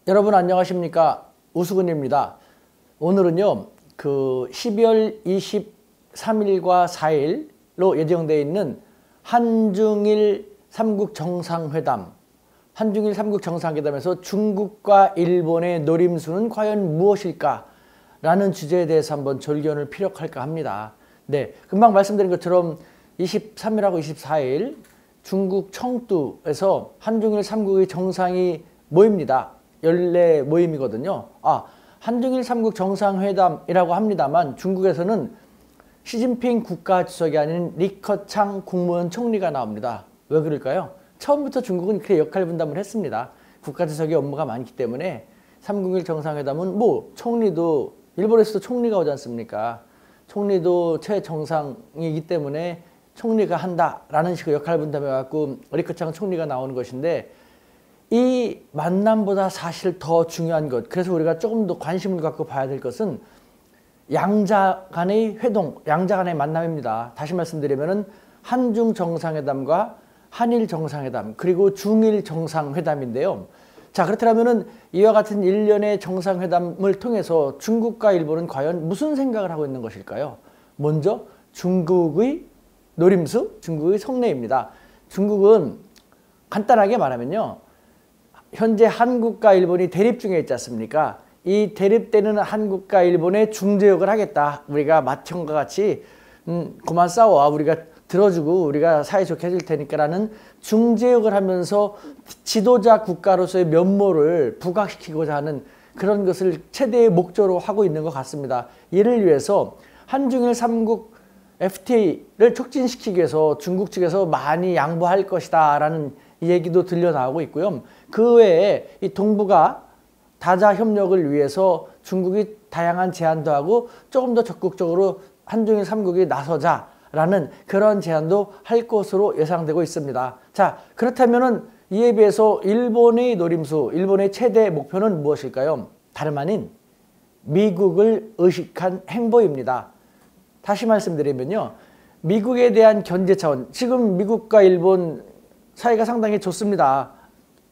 여러분 안녕하십니까? 우수근입니다. 오늘은요, 12월 23일과 4일로 예정되어 있는 한중일 3국 정상회담, 한중일 3국 정상회담에서 중국과 일본의 노림수는 과연 무엇일까? 라는 주제에 대해서 한번 졸견을 피력할까 합니다. 네, 금방 말씀드린 것처럼 23일하고 24일 중국 청두에서 한중일 3국의 정상이 모입니다. 연례 모임이거든요. 한중일 3국 정상회담이라고 합니다만 중국에서는 시진핑 국가주석이 아닌 리커창 국무원 총리가 나옵니다. 왜 그럴까요? 처음부터 중국은 그렇게 역할 분담을 했습니다. 국가주석의 업무가 많기 때문에 3국일 정상회담은 총리도 일본에서도 총리가 오지 않습니까? 총리도 최정상이기 때문에 총리가 한다라는 식으로 역할 분담해 갖고 리커창 총리가 나오는 것인데, 이 만남보다 사실 더 중요한 것, 그래서 우리가 조금 더 관심을 갖고 봐야 될 것은 양자 간의 회동, 양자 간의 만남입니다. 다시 말씀드리면은 한중 정상회담과 한일 정상회담, 그리고 중일 정상회담인데요. 자, 그렇다면은 이와 같은 일련의 정상회담을 통해서 중국과 일본은 과연 무슨 생각을 하고 있는 것일까요? 먼저 중국의 노림수, 중국의 속내입니다. 중국은 간단하게 말하면요, 현재 한국과 일본이 대립 중에 있지 않습니까? 이 대립되는 한국과 일본의 중재역을 하겠다. 우리가 맏형과 같이 그만 싸워. 우리가 들어주고 우리가 사이좋게 해줄 테니까 라는 중재역을 하면서 지도자 국가로서의 면모를 부각시키고자 하는 그런 것을 최대의 목적으로 하고 있는 것 같습니다. 이를 위해서 한중일 3국 FTA를 촉진시키기 위해서 중국 측에서 많이 양보할 것이다 라는 얘기도 들려나오고 있고요. 그 외에 이 동북아 다자 협력을 위해서 중국이 다양한 제안도 하고 조금 더 적극적으로 한중일 3국이 나서자라는 그런 제안도 할 것으로 예상되고 있습니다. 자, 그렇다면은 이에 비해서 일본의 노림수, 일본의 최대 목표는 무엇일까요? 다름 아닌 미국을 의식한 행보입니다. 다시 말씀드리면요, 미국에 대한 견제 차원, 지금 미국과 일본 사이가 상당히 좋습니다.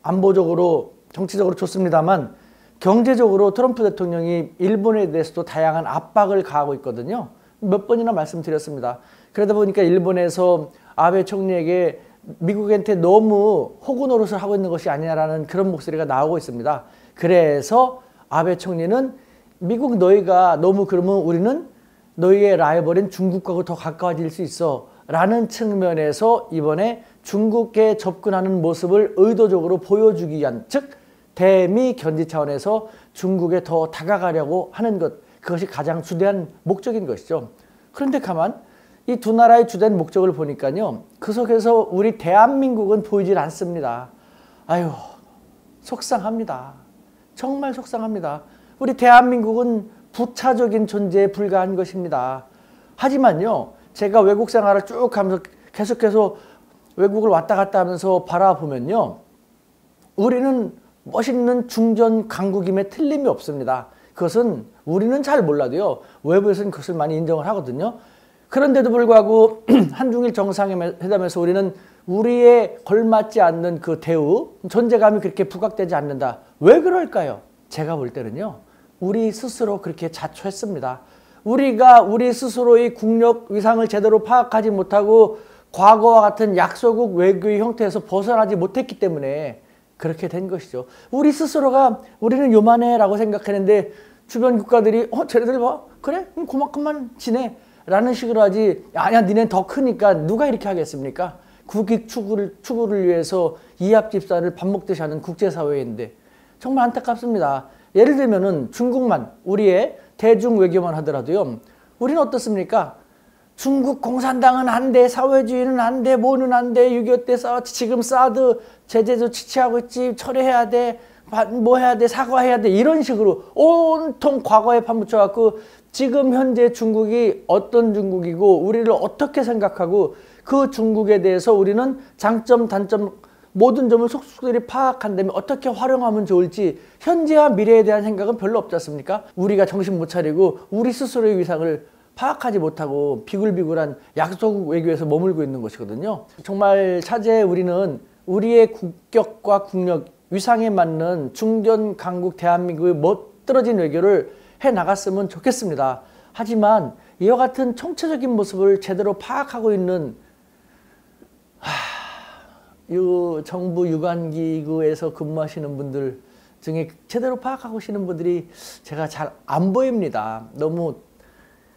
안보적으로, 정치적으로 좋습니다만 경제적으로 트럼프 대통령이 일본에 대해서도 다양한 압박을 가하고 있거든요. 몇 번이나 말씀드렸습니다. 그러다 보니까 일본에서 아베 총리에게 미국한테 너무 호구 노릇을 하고 있는 것이 아니냐라는 그런 목소리가 나오고 있습니다. 그래서 아베 총리는 미국 너희가 너무 그러면 우리는 너희의 라이벌인 중국과 더 가까워질 수 있어 라는 측면에서 이번에 중국에 접근하는 모습을 의도적으로 보여주기 위한, 즉 대미 견제 차원에서 중국에 더 다가가려고 하는 것, 그것이 가장 주된 목적인 것이죠. 그런데 가만 이 두 나라의 주된 목적을 보니까요, 그 속에서 우리 대한민국은 보이질 않습니다. 아유, 속상합니다. 정말 속상합니다. 우리 대한민국은 부차적인 존재에 불과한 것입니다. 하지만요, 제가 외국 생활을 쭉 하면서 계속해서 외국을 왔다 갔다 하면서 바라보면요, 우리는 멋있는 중전 강국임에 틀림이 없습니다. 그것은 우리는 잘 몰라도요, 외부에서는 그것을 많이 인정을 하거든요. 그런데도 불구하고 한중일 정상회담에서 우리는 우리에 걸맞지 않는 그 대우, 존재감이 그렇게 부각되지 않는다. 왜 그럴까요? 제가 볼 때는요, 우리 스스로 그렇게 자초했습니다. 우리가 우리 스스로의 국력 위상을 제대로 파악하지 못하고 과거와 같은 약소국 외교의 형태에서 벗어나지 못했기 때문에 그렇게 된 것이죠. 우리 스스로가 우리는 요만해 라고 생각했는데 주변 국가들이 쟤네들 봐? 그래? 그만큼만 지내 라는 식으로 하지, 아니야 니네 더 크니까 누가 이렇게 하겠습니까? 국익 추구를 위해서 이합집산을 밥 먹듯이 하는 국제사회인데 정말 안타깝습니다. 예를 들면은 중국만, 우리의 대중 외교만 하더라도요, 우리는 어떻습니까? 중국 공산당은 안 돼, 사회주의는 안 돼, 뭐는 안 돼, 6.25 때 싸웠지, 지금 사드 제재도 지치하고 있지, 철회해야 돼, 뭐 해야 돼, 사과해야 돼, 이런 식으로 온통 과거에 파묻혀갖고 지금 현재 중국이 어떤 중국이고 우리를 어떻게 생각하고 그 중국에 대해서 우리는 장점, 단점, 모든 점을 속속들이 파악한다면 어떻게 활용하면 좋을지 현재와 미래에 대한 생각은 별로 없지 않습니까? 우리가 정신 못 차리고 우리 스스로의 위상을 파악하지 못하고 비굴비굴한 약소국 외교에서 머물고 있는 것이거든요. 정말 차제에 우리는 우리의 국격과 국력 위상에 맞는 중견 강국 대한민국의 멋들어진 외교를 해 나갔으면 좋겠습니다. 하지만 이와 같은 총체적인 모습을 제대로 파악하고 있는 정부 유관기구에서 근무하시는 분들 중에 제대로 파악하고 계시는 분들이 제가 잘 안 보입니다. 너무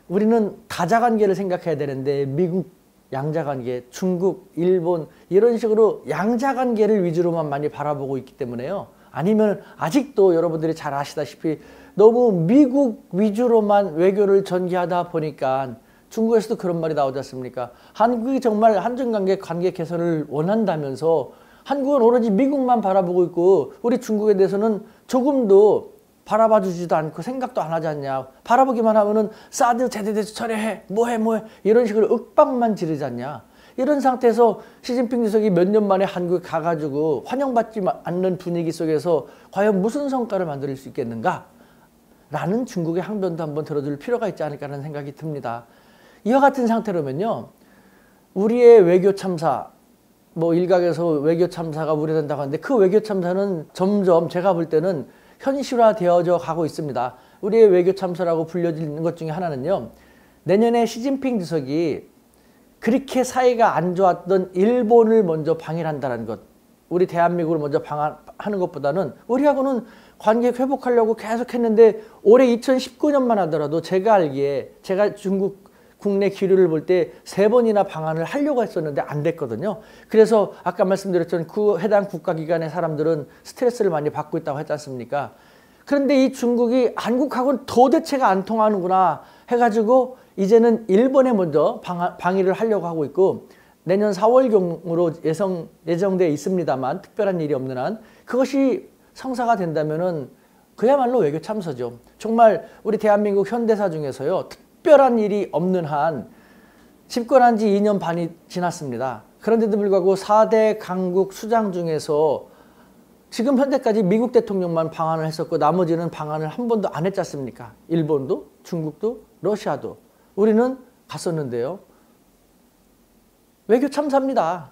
우리는 다자관계를 생각해야 되는데 미국 양자관계, 중국, 일본 이런 식으로 양자관계를 위주로만 많이 바라보고 있기 때문에요. 아니면 아직도 여러분들이 잘 아시다시피 너무 미국 위주로만 외교를 전개하다 보니까 중국에서도 그런 말이 나오지 않습니까? 한국이 정말 한중관계 관계 개선을 원한다면서 한국은 오로지 미국만 바라보고 있고 우리 중국에 대해서는 조금도 바라봐 주지도 않고 생각도 안 하지 않냐. 바라보기만 하면은 사드 제대로 처리해 뭐해 이런 식으로 윽박만 지르지 않냐. 이런 상태에서 시진핑 주석이 몇 년 만에 한국에 가가지고 환영받지 않는 분위기 속에서 과연 무슨 성과를 만들 수 있겠는가? 라는 중국의 항변도 한번 들어줄 필요가 있지 않을까 하는 생각이 듭니다. 이와 같은 상태로면요. 우리의 외교 참사, 일각에서 외교 참사가 우려된다고 하는데 그 외교 참사는 점점 제가 볼 때는 현실화되어져 가고 있습니다. 우리의 외교 참사라고 불려지는 것 중에 하나는요. 내년에 시진핑 주석이 그렇게 사이가 안 좋았던 일본을 먼저 방일한다는 것. 우리 대한민국을 먼저 방한하는 것보다는 우리하고는 관계 회복하려고 계속 했는데 올해 2019년만 하더라도 제가 알기에 제가 중국 국내 기류를 볼 때 3번이나 방한을 하려고 했었는데 안 됐거든요. 그래서 아까 말씀드렸던 그 해당 국가기관의 사람들은 스트레스를 많이 받고 있다고 했지 않습니까? 그런데 이 중국이 한국하고는 도대체가 안 통하는구나 해가지고 이제는 일본에 먼저 방위를 하려고 하고 있고 내년 4월경으로 예정되어 있습니다만 특별한 일이 없는 한 그것이 성사가 된다면은 그야말로 외교 참사죠. 정말 우리 대한민국 현대사 중에서요. 특별한 일이 없는 한 집권한 지 2년 반이 지났습니다. 그런데도 불구하고 4대 강국 수장 중에서 지금 현재까지 미국 대통령만 방한을 했었고 나머지는 방한을 한 번도 안 했지 않습니까? 일본도, 중국도, 러시아도. 우리는 갔었는데요. 외교 참사입니다.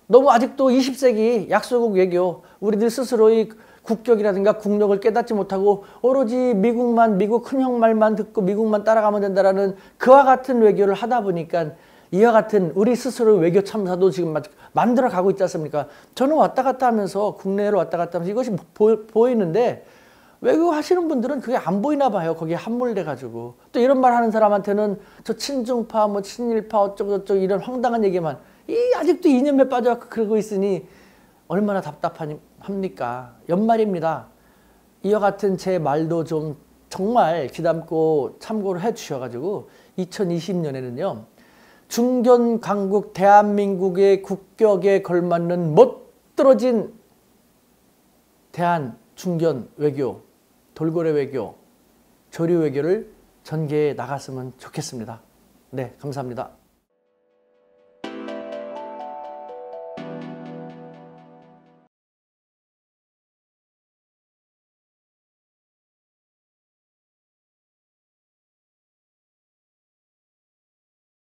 너무 아직도 20세기 약소국 외교, 우리들 스스로의 국격이라든가 국력을 깨닫지 못하고 오로지 미국 큰형 말만 듣고 미국만 따라가면 된다라는 그와 같은 외교를 하다 보니까 이와 같은 우리 스스로 외교 참사도 지금 만들어 가고 있지 않습니까? 저는 왔다 갔다 하면서 국내로 왔다 갔다 하면서 이것이 보이는데 외교 하시는 분들은 그게 안 보이나 봐요. 거기에 함몰돼 가지고. 또 이런 말 하는 사람한테는 저 친중파, 친일파 어쩌고저쩌고 이런 황당한 얘기만 아직도 이념에 빠져서 그러고 있으니 얼마나 답답합니까? 연말입니다. 이와 같은 제 말도 좀 정말 귀담고 참고를 해 주셔가지고 2020년에는요. 중견 강국 대한민국의 국격에 걸맞는 멋들어진 대한 중견 외교, 돌고래 외교, 조류 외교를 전개해 나갔으면 좋겠습니다. 네, 감사합니다.